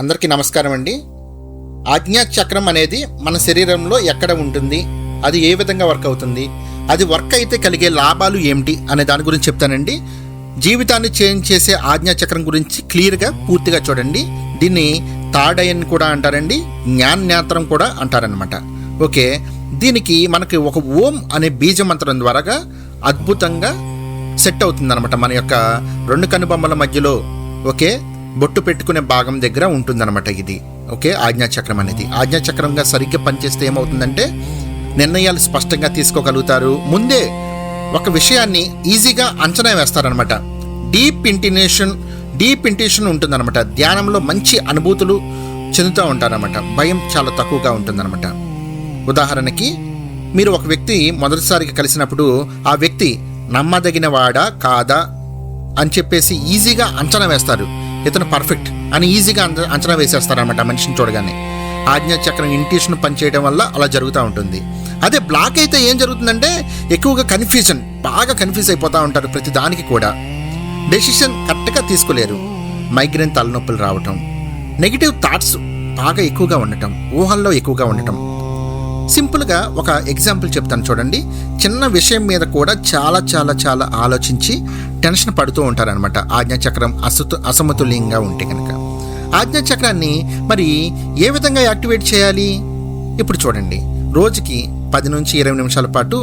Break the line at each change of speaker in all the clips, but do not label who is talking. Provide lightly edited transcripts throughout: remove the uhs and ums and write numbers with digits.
అందరికీ నమస్కారం అండి. ఆజ్ఞా చక్రం అనేది మన శరీరంలో ఎక్కడ ఉంటుంది, అది ఏ విధంగా వర్క్ అవుతుంది, అది వర్క్ అయితే కలిగే లాభాలు ఏమిటి అనే దాని గురించి చెప్తానండి. జీవితాన్ని చేంజ్ చేసే ఆజ్ఞా చక్రం గురించి క్లియర్గా పూర్తిగా చూడండి. దీన్ని థర్డ్ ఐ అని కూడా అంటారండి, జ్ఞాననేత్రం కూడా అంటారనమాట. ఓకే, దీనికి మనకి ఒక ఓం అనే బీజ మంత్రం ద్వారా అద్భుతంగా సెట్ అవుతుందన్నమాట. మన యొక్క రెండు కనుబొమ్మల మధ్యలో ఓకే బొట్టు పెట్టుకునే భాగం దగ్గర ఉంటుందన్నమాట ఇది. ఓకే, ఆజ్ఞాచక్రం అనేది ఆజ్ఞాచక్రంగా సరిగ్గా పనిచేస్తే ఏమవుతుందంటే నిర్ణయాలు స్పష్టంగా తీసుకోగలుగుతారు. ముందే ఒక విషయాన్ని ఈజీగా అంచనా వేస్తారనమాట. డీప్ ఇంట్యూషన్ ఉంటుందన్నమాట. ధ్యానంలో మంచి అనుభూతులు చెందుతూ ఉంటారన్నమాట. భయం చాలా తక్కువగా ఉంటుందన్నమాట. ఉదాహరణకి, మీరు ఒక వ్యక్తి మొదటిసారిగా కలిసినప్పుడు ఆ వ్యక్తి నమ్మదగిన వాడా కాదా అని చెప్పేసి ఈజీగా అంచనా వేస్తారు. ఇతను పర్ఫెక్ట్ అని ఈజీగా అంచనా వేసేస్తారనమాట మనిషిని చూడగానే. ఆజ్ఞాచక్రం ఇంట్యూషన్ పనిచేయడం వల్ల అలా జరుగుతూ ఉంటుంది. అదే బ్లాక్ అయితే ఏం జరుగుతుందంటే ఎక్కువగా బాగా కన్ఫ్యూజ్ అయిపోతూ ఉంటారు. ప్రతి దానికి కూడా డెసిషన్ కరెక్ట్గా తీసుకోలేరు. మైగ్రేన్ తలనొప్పులు రావటం, నెగిటివ్ థాట్స్ బాగా ఎక్కువగా ఉండటం, ఊహల్లో ఎక్కువగా ఉండటం. సింపుల్గా ఒక ఎగ్జాంపుల్ చెప్తాను చూడండి. చిన్న విషయం మీద కూడా చాలా చాలా చాలా ఆలోచించి టెన్షన్ పడుతూ ఉంటారనమాట ఆజ్ఞాచక్రం అసమతుల్యంగా ఉంటే కనుక. ఆజ్ఞాచక్రాన్ని మరి ఏ విధంగా యాక్టివేట్ చేయాలి? ఇప్పుడు చూడండి, రోజుకి 10 నుంచి 20 నిమిషాల పాటు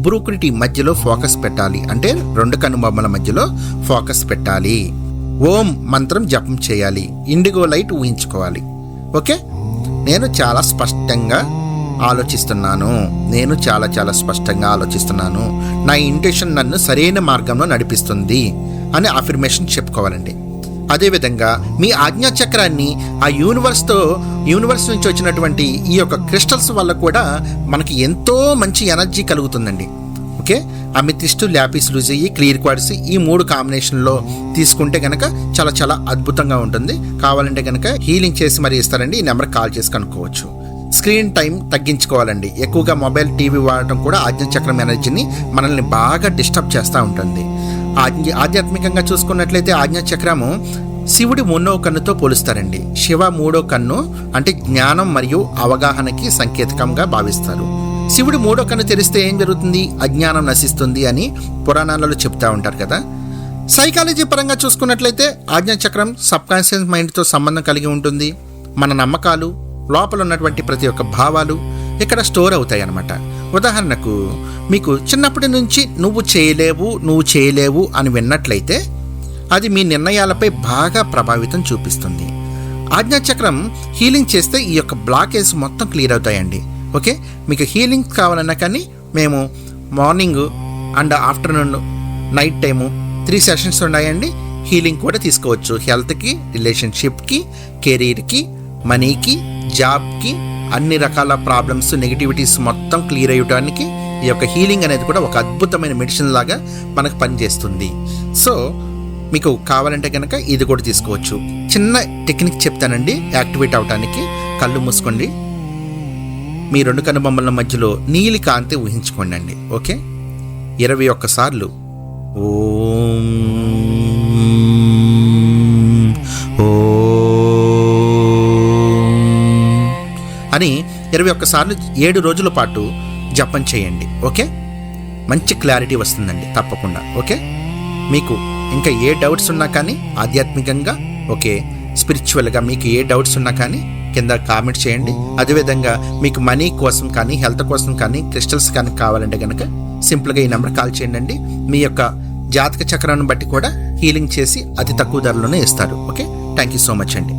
బ్రూకుడిటీ మధ్యలో ఫోకస్ పెట్టాలి. అంటే రెండు కనుబొమ్మల మధ్యలో ఫోకస్ పెట్టాలి. ఓం మంత్రం జపం చేయాలి. IndiGo light ఊహించుకోవాలి. ఓకే, నేను చాలా స్పష్టంగా ఆలోచిస్తున్నాను, నా ఇంటెన్షన్ నన్ను సరైన మార్గంలో నడిపిస్తుంది అని అఫర్మేషన్ చెప్పుకోవాలండి. అదేవిధంగా మీ ఆజ్ఞాచక్రాన్ని ఆ యూనివర్స్ నుంచి వచ్చినటువంటి ఈ యొక్క క్రిస్టల్స్ వల్ల కూడా మనకి ఎంతో మంచి ఎనర్జీ కలుగుతుందండి. Okay, amethyst, lapis lazuli, clear quartz ఈ 3 కాంబినేషన్లో తీసుకుంటే కనుక చాలా చాలా అద్భుతంగా ఉంటుంది. కావాలంటే కనుక హీలింగ్ చేసి మరీ ఇస్తారండి. ఈ నెంబర్కి కాల్ చేసి కనుక్కోవచ్చు. స్క్రీన్ టైం తగ్గించుకోవాలండి. ఎక్కువగా మొబైల్, టీవీ వాడటం కూడా ఆజ్ఞాచక్రం ఎనర్జీని మనల్ని బాగా డిస్టర్బ్ చేస్తూ ఉంటుంది. ఆధ్యాత్మికంగా చూసుకున్నట్లయితే ఆజ్ఞాచక్రము శివుడి 3వ కన్నుతో పోలుస్తారండి. శివ 3వ కన్ను అంటే జ్ఞానం మరియు అవగాహనకి సంకేతకంగా భావిస్తారు. శివుడి 3వ కన్ను తెరిస్తే ఏం జరుగుతుంది? అజ్ఞానం నశిస్తుంది అని పురాణాలలో చెప్తా ఉంటారు కదా. సైకాలజీ పరంగా చూసుకున్నట్లయితే ఆజ్ఞాచక్రం సబ్కాన్షియస్ మైండ్తో సంబంధం కలిగి ఉంటుంది. మన నమ్మకాలు, లోపల ఉన్నటువంటి ప్రతి ఒక్క భావాలు ఇక్కడ స్టోర్ అవుతాయి అన్నమాట. ఉదాహరణకు, మీకు చిన్నప్పటి నుంచి నువ్వు చేయలేవు అని విన్నట్లయితే అది మీ నిర్ణయాలపై బాగా ప్రభావితం చూపిస్తుంది. ఆజ్ఞాచక్రం హీలింగ్ చేస్తే ఈ యొక్క బ్లాకేజ్ మొత్తం క్లియర్ అవుతాయండి. ఓకే, మీకు హీలింగ్ కావాలన్నా కానీ మేము morning and afternoon, night time 3 sessions ఉన్నాయండి. హీలింగ్ కూడా తీసుకోవచ్చు. హెల్త్కి, రిలేషన్షిప్కి, కెరీర్కి, మనీకి, జాబ్కి, అన్ని రకాల ప్రాబ్లమ్స్, నెగిటివిటీస్ మొత్తం క్లియర్ అయ్యడానికి ఈ యొక్క హీలింగ్ అనేది కూడా ఒక అద్భుతమైన మెడిసిన్ లాగా మనకు పనిచేస్తుంది. సో మీకు కావాలంటే కనుక ఇది కూడా తీసుకోవచ్చు. చిన్న టెక్నిక్ చెప్తానండి యాక్టివేట్ అవడానికి. కళ్ళు మూసుకోండి. మీ 2 కనుబొమ్మల మధ్యలో నీలి కాంతి ఊహించుకోండి అండి. ఓకే, 21 సార్లు ఓం అని 21 సార్లు 7 రోజుల పాటు జపం చేయండి. ఓకే, మంచి క్లారిటీ వస్తుందండి తప్పకుండా. ఓకే, మీకు ఇంకా ఏ డౌట్స్ ఉన్నా కానీ ఆధ్యాత్మికంగా, ఓకే స్పిరిచువల్గా మీకు ఏ డౌట్స్ ఉన్నా కానీ కింద కామెంట్ చేయండి. అదేవిధంగా మీకు మనీ కోసం కానీ, హెల్త్ కోసం కానీ, క్రిస్టల్స్ కానీ కావాలంటే కనుక సింపుల్గా ఈ నెంబర్ కాల్ చేయండి. మీ యొక్క జాతక చక్రాన్ని బట్టి కూడా హీలింగ్ చేసి అతి తక్కువ ధరలోనే ఇస్తారు. Okay, thank you so much అండి.